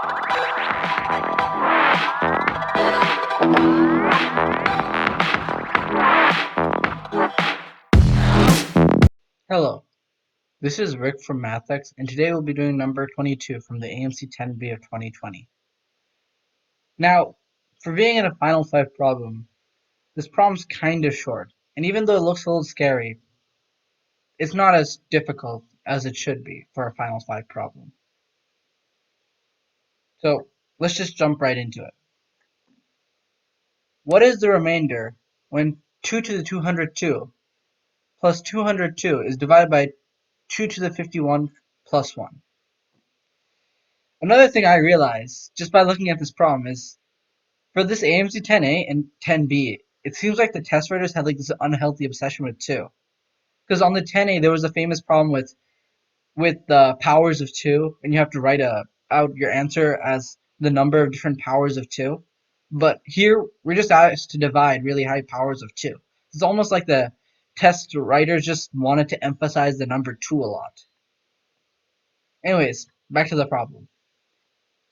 Hello, this is Rick from MathX, and today we'll be doing number 22 from the AMC 10B of 2020. Now, for being in a Final 5 problem, this problem's kind of short, and even though it looks a little scary, it's not as difficult as it should be for a Final 5 problem. So, let's just jump right into it. What is the remainder when 2 to the 202 plus 202 is divided by 2 to the 51 plus 1? Another thing I realized just by looking at this problem is for this AMC 10A and 10B, it seems like the test writers had like this unhealthy obsession with 2. Because on the 10A there was a famous problem with the powers of 2, and you have to write out your answer as the number of different powers of 2. But here we're just asked to divide really high powers of 2. It's almost like the test writers just wanted to emphasize the number 2 a lot. Anyways, back to the problem.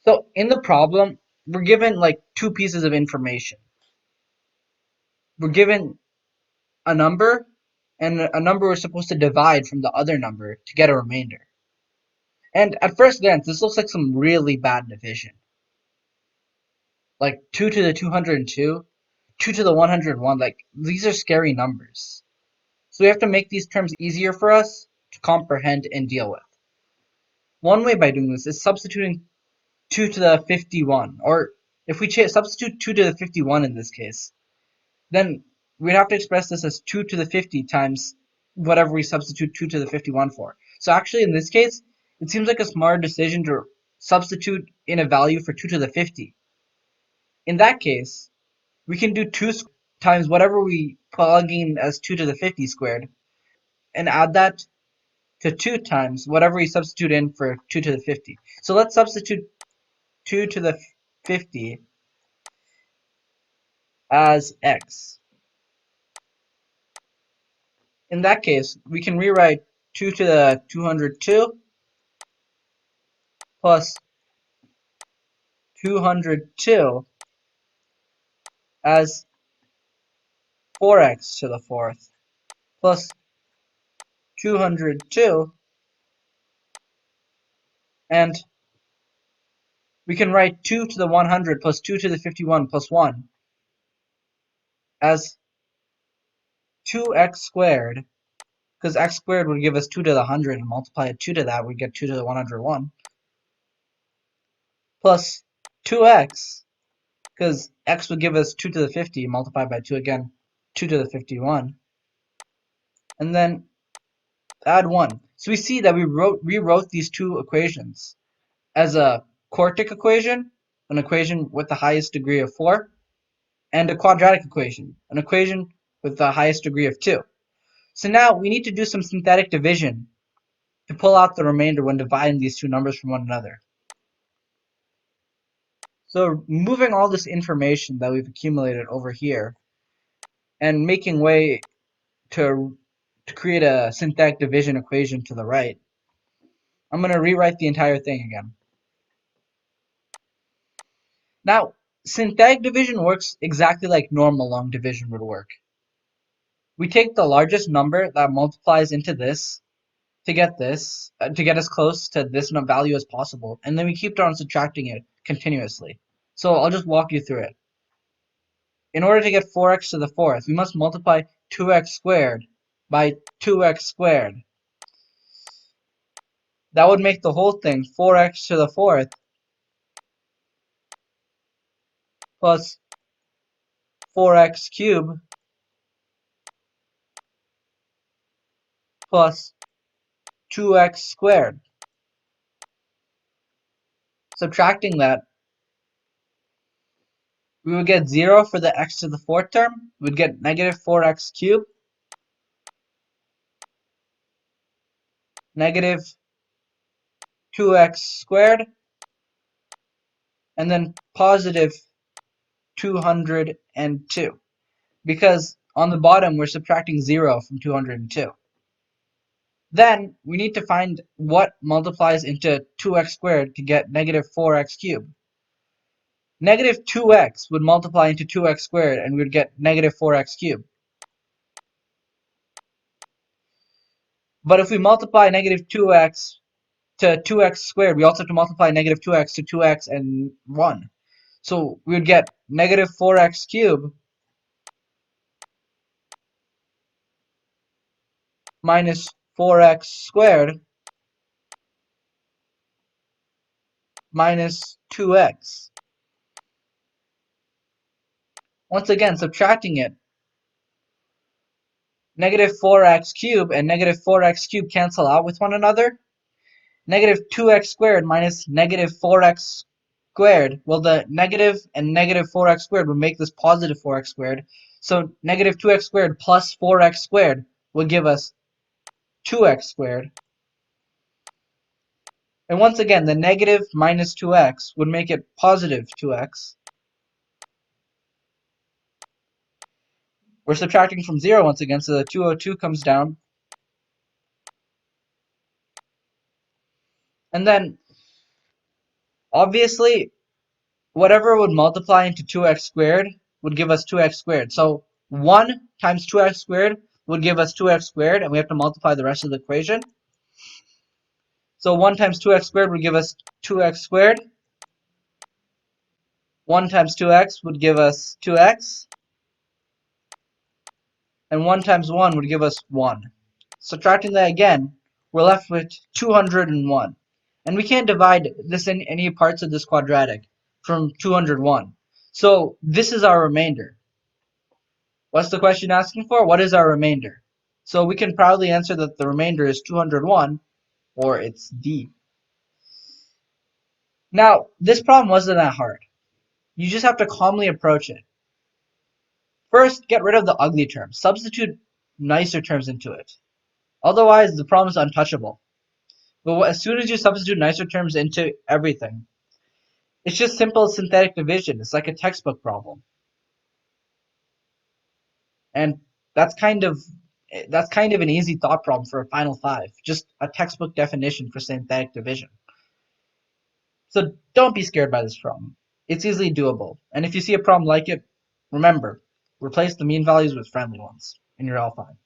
So in the problem, we're given like two pieces of information. We're given a number, and a number we're supposed to divide from the other number to get a remainder. And at first glance, this looks like some really bad division. Like 2 to the 202, 2 to the 101, like these are scary numbers. So we have to make these terms easier for us to comprehend and deal with. One way by doing this is substituting 2 to the 51, or if we substitute 2 to the 51 in this case, then we'd have to express this as 2 to the 50 times whatever we substitute 2 to the 51 for. So actually in this case, it seems like a smart decision to substitute in a value for 2 to the 50. In that case, we can do 2 times whatever we plug in as 2 to the 50 squared, and add that to 2 times whatever we substitute in for 2 to the 50. So let's substitute 2 to the 50 as x. In that case, we can rewrite 2 to the 202 plus 202 as 4x to the fourth plus 202, and we can write 2 to the 100 plus 2 to the 51 plus 1 as 2x squared, because x squared would give us 2 to the 100, and multiply 2 to that, we get 2 to the 101, plus 2x, because x would give us 2 to the 50, multiplied by 2 again, 2 to the 51, and then add 1. So we see that we rewrote these two equations as a quartic equation, an equation with the highest degree of 4, and a quadratic equation, an equation with the highest degree of 2. So now we need to do some synthetic division to pull out the remainder when dividing these two numbers from one another. So moving all this information that we've accumulated over here and making way to create a synthetic division equation to the right, I'm going to rewrite the entire thing again. Now, synthetic division works exactly like normal long division would work. We take the largest number that multiplies into this to get as close to this value as possible, and then we keep on subtracting it continuously. So I'll just walk you through it. In order to get 4x to the fourth, we must multiply 2x squared by 2x squared. That would make the whole thing 4x to the fourth plus 4x cubed plus 2x squared. Subtracting that, we would get 0 for the x to the fourth term. We'd get negative 4x cubed, negative 2x squared, and then positive 202. Because on the bottom, we're subtracting 0 from 202. Then we need to find what multiplies into 2x squared to get negative 4x cubed. Negative 2x would multiply into 2x squared and we would get negative 4x cubed. But if we multiply negative 2x to 2x squared, we also have to multiply negative 2x to 2x and 1. So we would get negative 4x cubed minus 4x squared minus 2x. Once again, subtracting it, negative 4x cubed and negative 4x cubed cancel out with one another. Negative 2x squared minus negative 4x squared. Well, the negative and negative 4x squared would make this positive 4x squared. So negative 2x squared plus 4x squared would give us 2x squared. And once again, the negative minus 2x would make it positive 2x. We're subtracting from 0 once again, so the 202 comes down. And then, obviously, whatever would multiply into 2x squared would give us 2x squared. So 1 times 2x squared would give us 2x squared, and we have to multiply the rest of the equation. So 1 times 2x squared would give us 2x squared. 1 times 2x would give us 2x. And 1 times 1 would give us 1. Subtracting that again, we're left with 201. And we can't divide this in any parts of this quadratic from 201. So this is our remainder. What's the question asking for? What is our remainder? So we can proudly answer that the remainder is 201, or it's D. Now, this problem wasn't that hard. You just have to calmly approach it. First, get rid of the ugly terms. Substitute nicer terms into it. Otherwise, the problem is untouchable. But as soon as you substitute nicer terms into everything, it's just simple synthetic division. It's like a textbook problem. And that's kind of an easy thought problem for a final 5. Just a textbook definition for synthetic division. So don't be scared by this problem. It's easily doable. And if you see a problem like it, remember, replace the mean values with friendly ones, and you're all fine.